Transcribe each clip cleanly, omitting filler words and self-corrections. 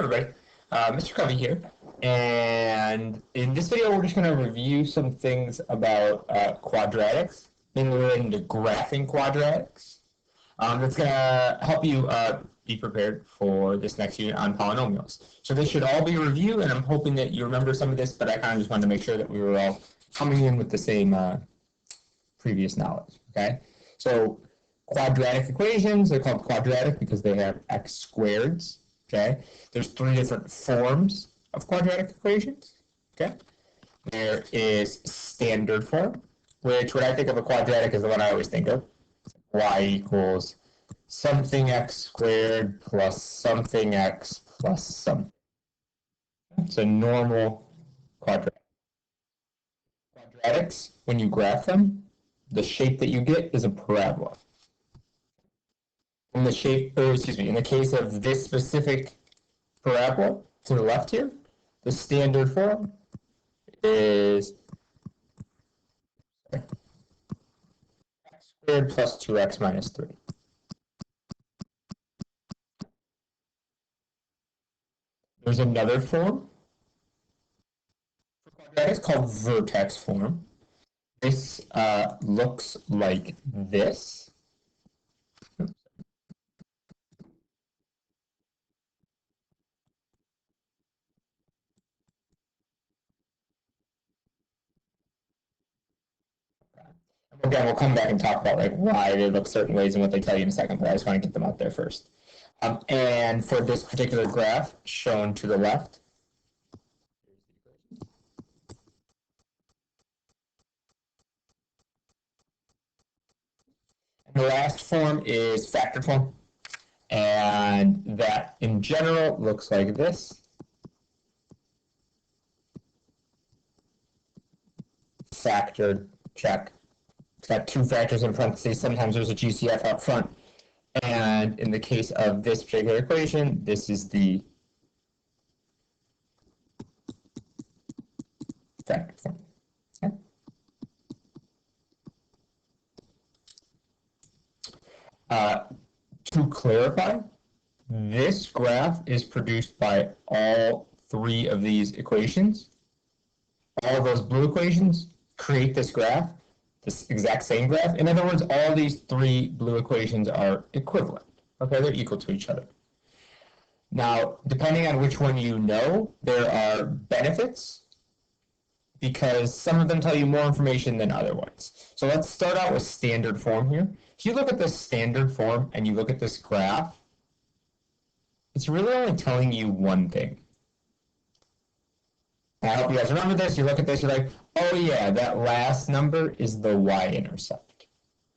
everybody, Mr. Covey here, and in this video we're just going to review some things about quadratics, mainly relating to graphing quadratics. That's going to help you be prepared for this next unit on polynomials. So this should all be a review, and I'm hoping that you remember some of this, but I kind of just wanted to make sure that we were all coming in with the same previous knowledge, okay? So quadratic equations, they're called quadratic because they have x squareds, okay? There's three different forms of quadratic equations, okay? There is standard form, which when I think of a quadratic is the one I always think of. Y equals something x squared plus something x plus something. It's a normal quadratic. Quadratics, when you graph them, the shape that you get is a parabola. In the case of this specific parabola to the left here, the standard form is x squared plus 2x minus 3. There's another form for quadratics called vertex form. This looks like this. Again, we'll come back and talk about like why they look certain ways and what they tell you in a second, but I just want to get them out there first. And for this particular graph shown to the left, and the last form is factored form, and that in general looks like this. Factored, check. It's got two factors in parentheses. Sometimes there's a GCF up front. And in the case of this particular equation, this is the factor form. Okay. To clarify, this graph is produced by all three of these equations. All those blue equations create this graph. This exact same graph. In other words, all these three blue equations are equivalent. Okay, they're equal to each other. Now, depending on which one you know, there are benefits because some of them tell you more information than other ones. So let's start out with standard form here. If you look at this standard form and you look at this graph, it's really only telling you one thing. And I hope you guys remember this. You look at this, you're like, oh yeah, that last number is the y-intercept.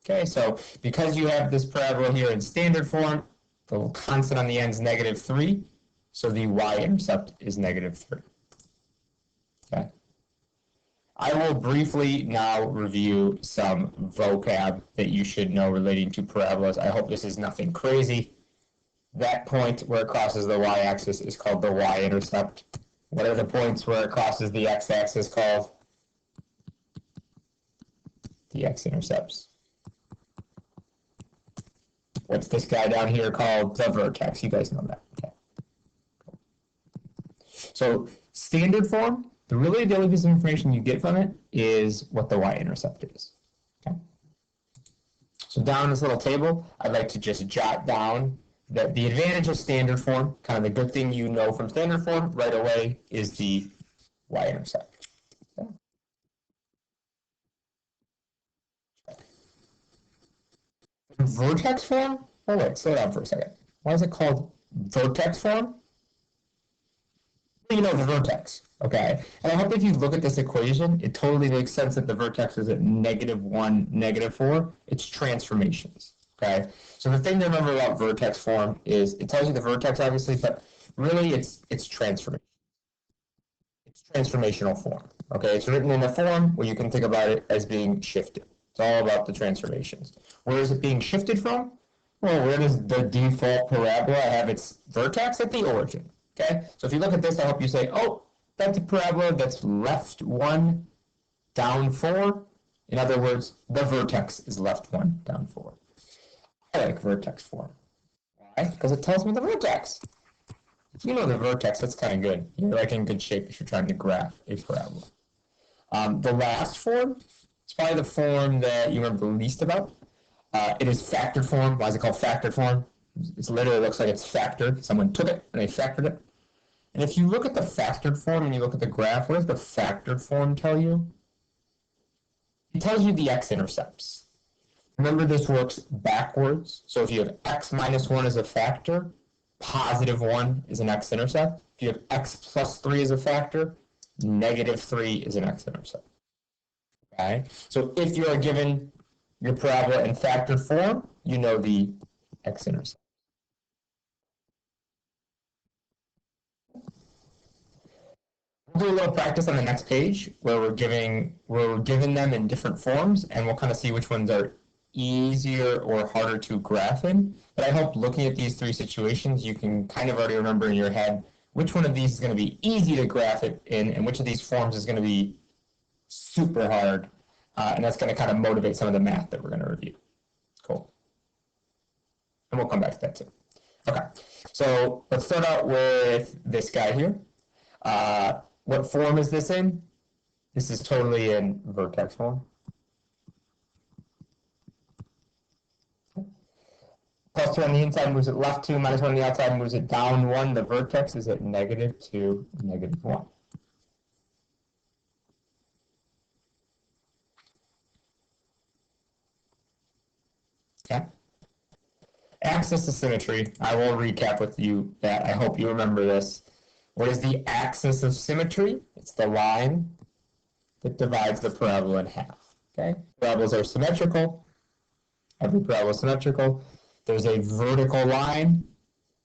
Okay, so because you have this parabola here in standard form, the constant on the end is -3, so the y-intercept is -3. Okay. I will briefly now review some vocab that you should know relating to parabolas. I hope this is nothing crazy. That point where it crosses the y-axis is called the y-intercept. What are the points where it crosses the x-axis called? The x-intercepts. What's this guy down here called? The vertex. You guys know that. Okay. So standard form, really the only piece of information you get from it is what the y-intercept is. Okay. So down in this little table, I'd like to just jot down that the advantage of standard form, kind of the good thing you know from standard form right away, is the y-intercept. Okay. Vertex form? Oh wait, slow down for a second. Why is it called vertex form? You know the vertex, okay? And I hope if you look at this equation, it totally makes sense that the vertex is at -1, -4. It's transformations. Okay, so the thing to remember about vertex form is it tells you the vertex, obviously, but really it's transformation. It's transformational form. Okay, it's written in a form where you can think about it as being shifted. It's all about the transformations. Where is it being shifted from? Well, where does the default parabola have its vertex? At the origin. Okay, so if you look at this, I hope you say, oh, that's a parabola that's left 1, down 4. In other words, the vertex is left 1, down 4. I like vertex form. Why? Because it tells me the vertex. If you know the vertex, that's kind of good. You're like in good shape if you're trying to graph a parabola. The last form is probably the form that you remember the least about. It is factored form. Why is it called factored form? It literally looks like it's factored. Someone took it and they factored it. And if you look at the factored form and you look at the graph, what does the factored form tell you? It tells you the x-intercepts. Remember, this works backwards. So if you have x minus 1 as a factor, positive 1 is an x-intercept. If you have x plus 3 as a factor, negative 3 is an x-intercept. Okay? So if you are given your parabola in factored form, you know the x-intercept. We'll do a little practice on the next page where we're given them in different forms, and we'll kind of see which ones are easier or harder to graph in. But I hope looking at these three situations, you can kind of already remember in your head which one of these is going to be easy to graph it in, and which of these forms is going to be super hard. And that's going to kind of motivate some of the math that we're going to review. Cool. And we'll come back to that too. Okay, so let's start out with this guy here. What form is this in? This is totally in vertex form. Plus 2 on the inside moves it left 2, minus 1 on the outside moves it down 1. The vertex is at negative 2, negative 1. Okay. Axis of symmetry. I will recap with you that. I hope you remember this. What is the axis of symmetry? It's the line that divides the parabola in half. Okay? Parabolas are symmetrical. Every parabola is symmetrical. There's a vertical line,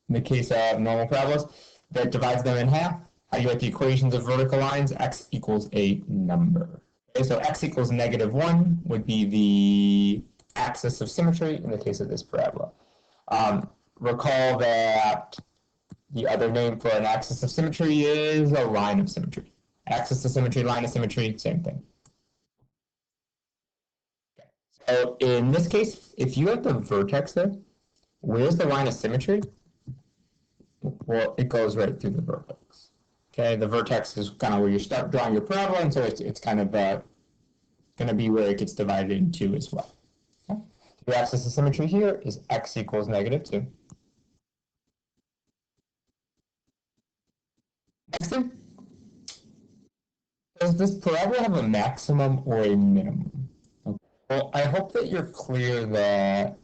in the case of normal parabolas, that divides them in half. How do you write the equations of vertical lines? X equals a number. Okay, so x equals negative 1 would be the axis of symmetry in the case of this parabola. Recall that the other name for an axis of symmetry is a line of symmetry. Axis of symmetry, line of symmetry, same thing. Okay. So in this case, if you have the vertex there, where's the line of symmetry? Well, it goes right through the vertex. Okay, the vertex is kind of where you start drawing your parabola, and so it's kind of going to be where it gets divided in two as well. Okay. The axis of symmetry here is x equals negative 2. Next thing, does this parabola have a maximum or a minimum? Okay. Well, I hope that you're clear that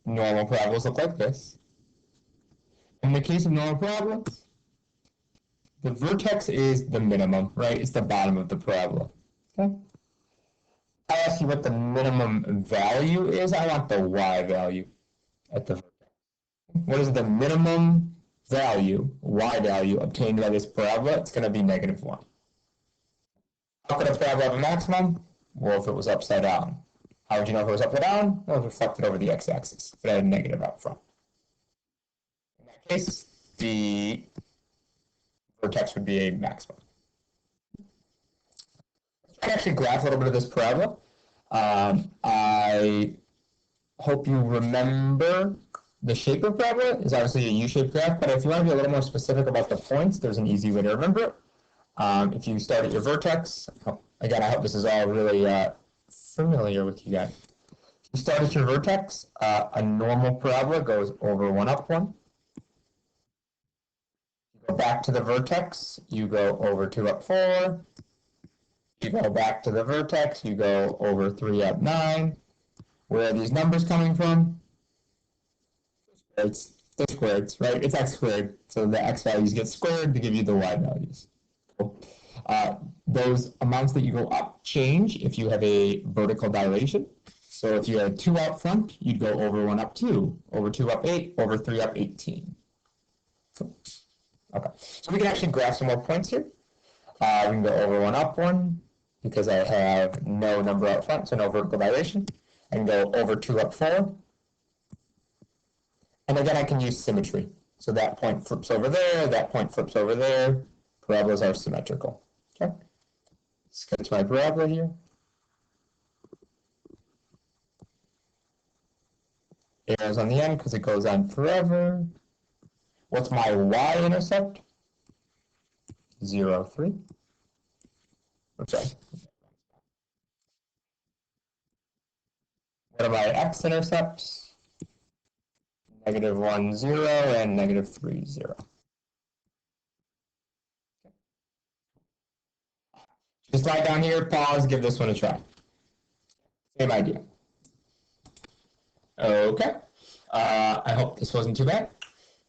normal parabolas look like this. In the case of normal parabolas, the vertex is the minimum, right? It's the bottom of the parabola. Okay. I ask you what the minimum value is. I want the y value at the vertex. What is the minimum value, y value, obtained by this parabola? It's going to be negative 1. How could a parabola have a maximum? Well, if it was upside down. How would you know if it was upside down? Well, it was reflected over the x-axis. If it had a negative out front. In that case, the vertex would be a maximum. I can actually graph a little bit of this parabola. I hope you remember the shape of parabola is obviously a U-shaped graph, but if you want to be a little more specific about the points, there's an easy way to remember it. If you start at your vertex, again, I hope this is all really familiar with you guys. If you start at your vertex, a normal parabola goes over 1 up 1. You go back to the vertex, you go over 2 up 4. You go back to the vertex, you go over 3 up 9. Where are these numbers coming from? It's the squareds, right? It's x squared. So the x values get squared to give you the y values. Cool. Those amounts that you go up change if you have a vertical dilation. So if you had 2 out front, you'd go over 1 up 2, over 2 up 8, over 3 up 18. Cool. Okay, so we can actually graph some more points here. We can go over 1 up 1 because I have no number out front, so no vertical dilation. I can go over 2 up 4. And again, I can use symmetry. So that point flips over there, that point flips over there. Parabolas are symmetrical. Okay. Let's get to my parabola here. Arrows on the end because it goes on forever. What's my y-intercept? 0, 3. Oops, sorry. What are my x-intercepts? -1, 0, and -3, 0. Just slide down here, pause, give this one a try. Same idea. Okay. I hope this wasn't too bad.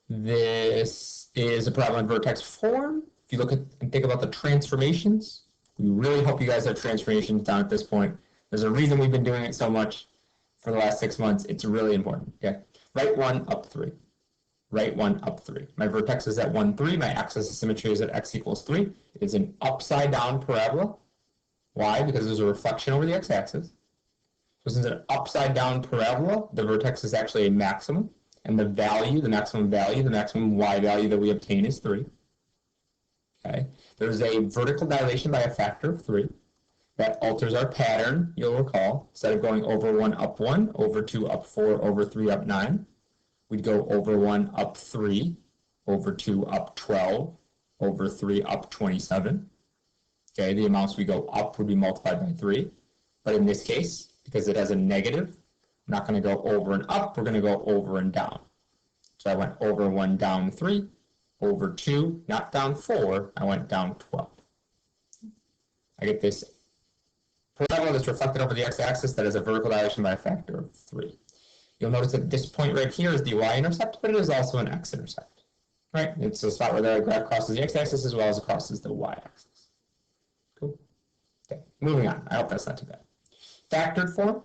This is a problem in vertex form. If you look at and think about the transformations, we really hope you guys have transformations down at this point. There's a reason we've been doing it so much for the last 6 months. It's really important. Okay. Right 1, up 3. Right 1, up 3. My vertex is at 1, 3. My axis of symmetry is at x equals 3. It is an upside down parabola. Why? Because there's a reflection over the x-axis. So since it's an upside down parabola, the vertex is actually a maximum. And the value, the maximum y value that we obtain is 3. Okay. There's a vertical dilation by a factor of 3. That alters our pattern, you'll recall. Instead of going over 1, up 1, over 2, up 4, over 3, up 9, we'd go over 1, up 3, over 2, up 12, over 3, up 27. Okay, the amounts we go up would be multiplied by 3. But in this case, because it has a negative, I'm not going to go over and up, we're going to go over and down. So I went over 1, down 3, over 2, not down 4, I went down 12. I get this parabola that's reflected over the x-axis that is a vertical dilation by a factor of 3. You'll notice that this point right here is the y-intercept, but it is also an x-intercept. Right? It's a spot where the graph crosses the x-axis as well as it crosses the y-axis. Cool. Okay, moving on. I hope that's not too bad. Factored form.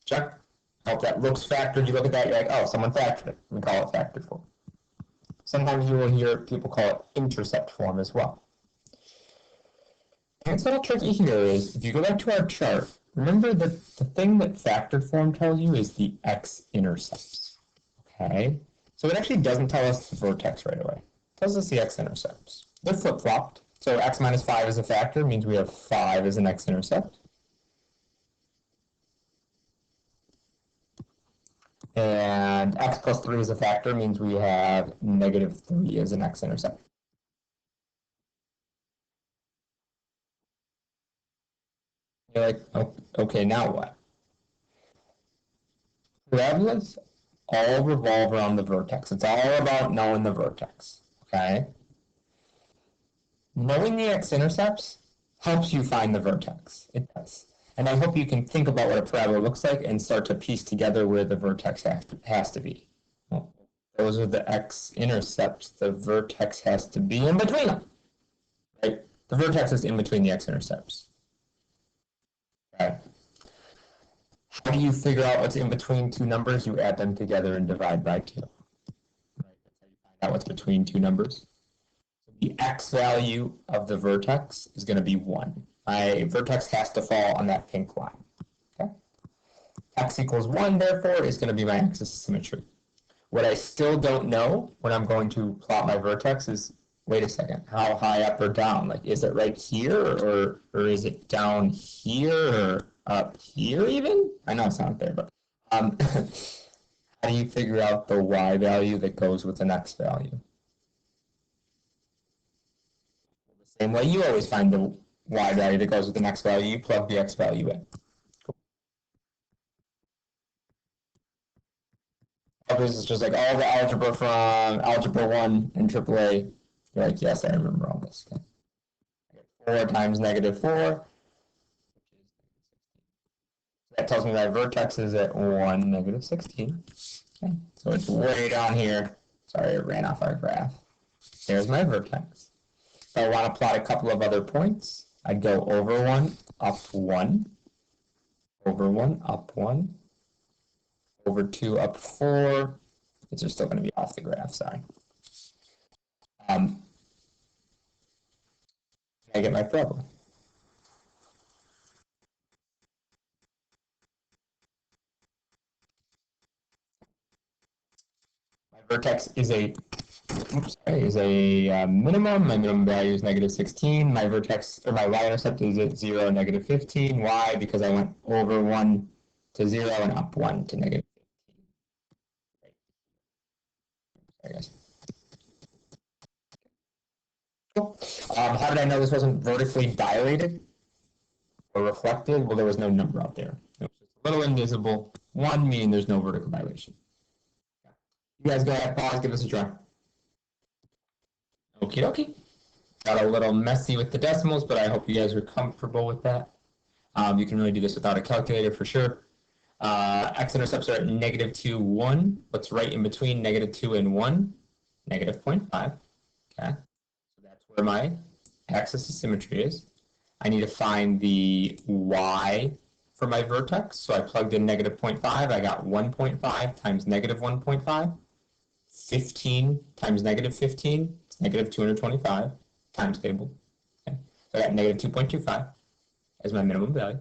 Check. I hope that looks factored. You look at that, you're like, oh, someone factored it. We call it factored form. Sometimes you will hear people call it intercept form as well. And what's a little tricky here is, if you go back to our chart, remember that the thing that factored form tells you is the x-intercepts. Okay? So it actually doesn't tell us the vertex right away. It tells us the x-intercepts. They're flip-flopped. So x minus 5 is a factor, means we have 5 as an x-intercept. And x plus 3 is a factor, means we have -3 as an x-intercept. You're like, oh, okay, now what? Parabolas all revolve around the vertex. It's all about knowing the vertex, okay? Knowing the x-intercepts helps you find the vertex. It does. And I hope you can think about what a parabola looks like and start to piece together where the vertex has to be. Well, those are the x-intercepts. The vertex has to be in between them. Right? The vertex is in between the x-intercepts. Okay. How do you figure out what's in between two numbers? You add them together and divide by 2. Right? That's how you find out what's between two numbers. So the x value of the vertex is going to be 1. My vertex has to fall on that pink line. Okay? X equals 1, therefore, is going to be my axis of symmetry. What I still don't know when I'm going to plot my vertex is, wait a second, how high up or down? Like, is it right here, or is it down here, or up here even? I know it's not there, but how do you figure out the y value that goes with the x value? The same way you always find the y value that goes with the x value, you plug the x value in. This is just like all the algebra from Algebra 1 and AAA. You're like, yes, I remember all this. Okay. 4 times -4. That tells me my vertex is at 1, -16. Okay. So it's way down here. Sorry, it ran off our graph. There's my vertex. If I want to plot a couple of other points, I'd go over 1, up 1, over 1, up 1, over 2, up 4. It's just still going to be off the graph, sorry. I get my problem. My vertex is a minimum. My minimum value is -16. My vertex, or my y-intercept is at 0, -15. Why? Because I went over 1 to 0 and up 1 to -15. There, guys. Cool. How did I know this wasn't vertically dilated or reflected? Well, there was no number out there. It was just a little invisible. 1 meaning there's no vertical dilation. You guys go ahead, pause, give this a try. Okie dokie. Got a little messy with the decimals, but I hope you guys are comfortable with that. You can really do this without a calculator for sure. X-intercepts are at -2, 1. What's right in between -2 and 1? -0.5. Okay. So that's where my axis of symmetry is. I need to find the y for my vertex. So I plugged in -0.5. I got 1.5 times -1.5. 15 times -15 is -225 times table. Okay. So I got -2.25 as my minimum value.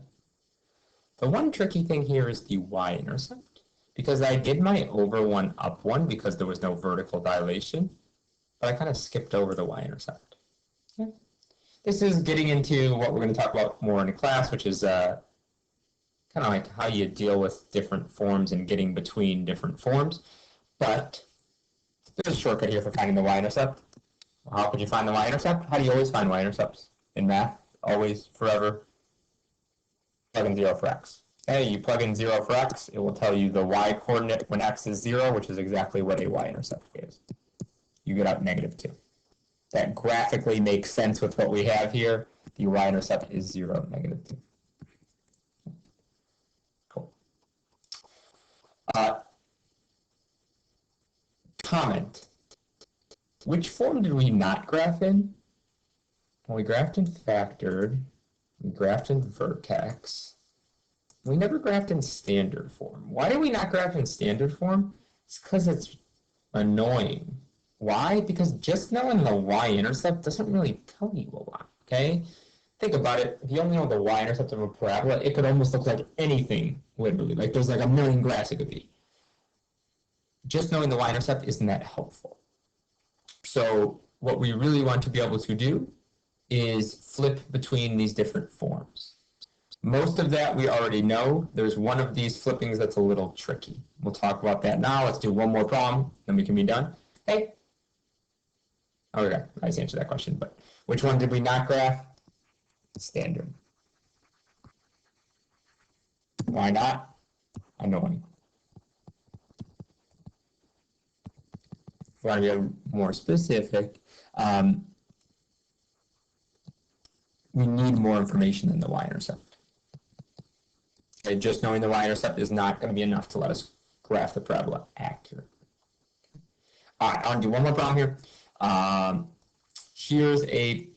The one tricky thing here is the y-intercept, because I did my over 1 up 1 because there was no vertical dilation, but I kind of skipped over the y-intercept. Okay. This is getting into what we're going to talk about more in the class, which is kind of like how you deal with different forms and getting between different forms. But there's a shortcut here for finding the y-intercept. How could you find the y-intercept? How do you always find y-intercepts in math? Always, forever. Plug in 0 for x. Okay, you plug in 0 for x, it will tell you the y-coordinate when x is 0, which is exactly what a y-intercept is. You get out -2. That graphically makes sense with what we have here. The y-intercept is 0, -2. Cool. Comment. Which form did we not graph in? Well, we graphed in factored. We graphed in vertex. We never graphed in standard form. Why did we not graph in standard form? It's because it's annoying. Why? Because just knowing the y-intercept doesn't really tell you a lot, okay? Think about it. If you only know the y-intercept of a parabola, it could almost look like anything, literally. Like there's like a million graphs it could be. Just knowing the y-intercept isn't that helpful. So what we really want to be able to do is flip between these different forms. Most of that we already know. There's one of these flippings that's a little tricky. We'll talk about that now. Let's do one more problem, then we can be done. Hey. Okay, I just answered that question, but which one did we not graph? Standard. Why not? Annoying. If we want to be more specific, we need more information than the y-intercept. Okay, just knowing the y-intercept is not going to be enough to let us graph the parabola accurately. All right, I'll do one more problem here. Here's a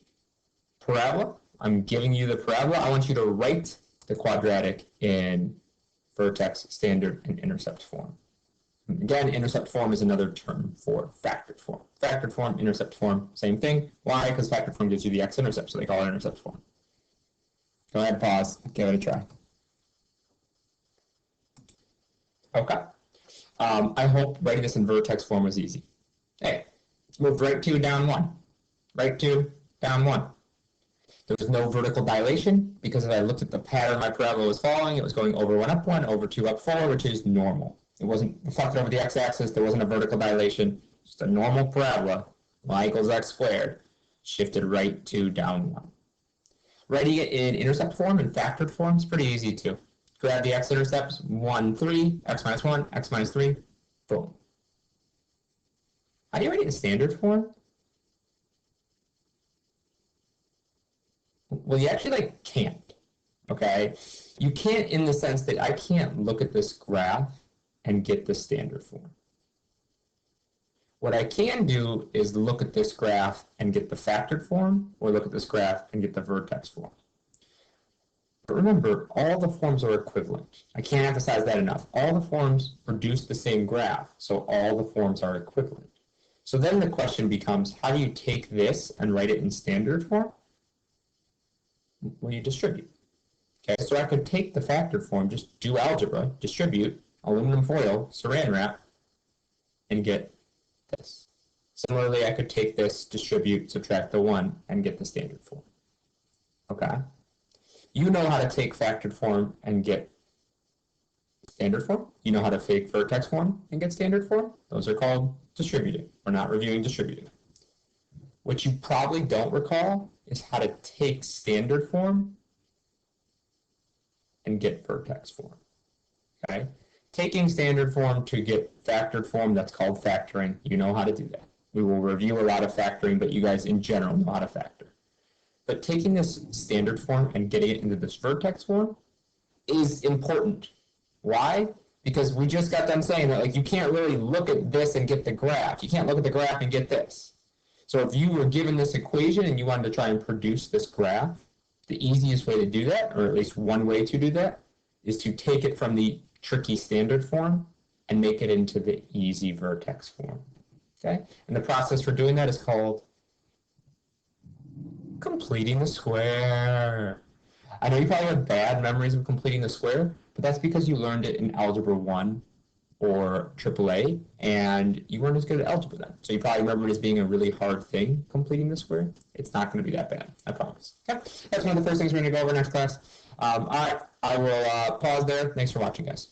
parabola. I'm giving you the parabola. I want you to write the quadratic in vertex, standard, and intercept form. Again, intercept form is another term for factored form. Factored form, intercept form, same thing. Why? Because factored form gives you the x-intercept, so they call it intercept form. Go ahead, pause, give it a try. Okay. I hope writing this in vertex form was easy. Hey, move right 2 down 1. Right 2 down 1. There was no vertical dilation because if I looked at the pattern my parabola was following, it was going over 1 up 1, over 2 up 4, which is normal. It wasn't reflected over the x-axis. There wasn't a vertical dilation. Just a normal parabola, y equals x squared, shifted right 2 down 1. Writing it in intercept form and factored form is pretty easy too. Grab the x-intercepts, 1, 3, x minus 1, x minus 3, boom. How do you write it in standard form? Well, you actually can't, okay? You can't in the sense that I can't look at this graph and get the standard form. What I can do is look at this graph and get the factored form, or look at this graph and get the vertex form. But remember, all the forms are equivalent. I can't emphasize that enough. All the forms produce the same graph, so all the forms are equivalent. So then the question becomes, how do you take this and write it in standard form? Well, you distribute. Okay, so I could take the factored form, just do algebra, distribute, aluminum foil, saran wrap, and get this. Similarly, I could take this, distribute, subtract the 1, and get the standard form. Okay? You know how to take factored form and get standard form. You know how to take vertex form and get standard form. Those are called distributing. We're not reviewing distributing. What you probably don't recall is how to take standard form and get vertex form. Okay? Taking standard form to get factored form, that's called factoring. You know how to do that. We will review a lot of factoring, but you guys in general know how to factor. But taking this standard form and getting it into this vertex form is important. Why? Because we just got done saying that, like, you can't really look at this and get the graph. You can't look at the graph and get this. So if you were given this equation and you wanted to try and produce this graph, the easiest way to do that, or at least one way to do that, is to take it from the tricky standard form and make it into the easy vertex form. Okay? And the process for doing that is called completing the square. I know you probably have bad memories of completing the square, but that's because you learned it in Algebra 1 or AAA, and you weren't as good at algebra then. So you probably remember it as being a really hard thing, completing the square. It's not going to be that bad, I promise. Okay? That's one of the first things we're going to go over next class. All right, I will pause there. Thanks for watching, guys.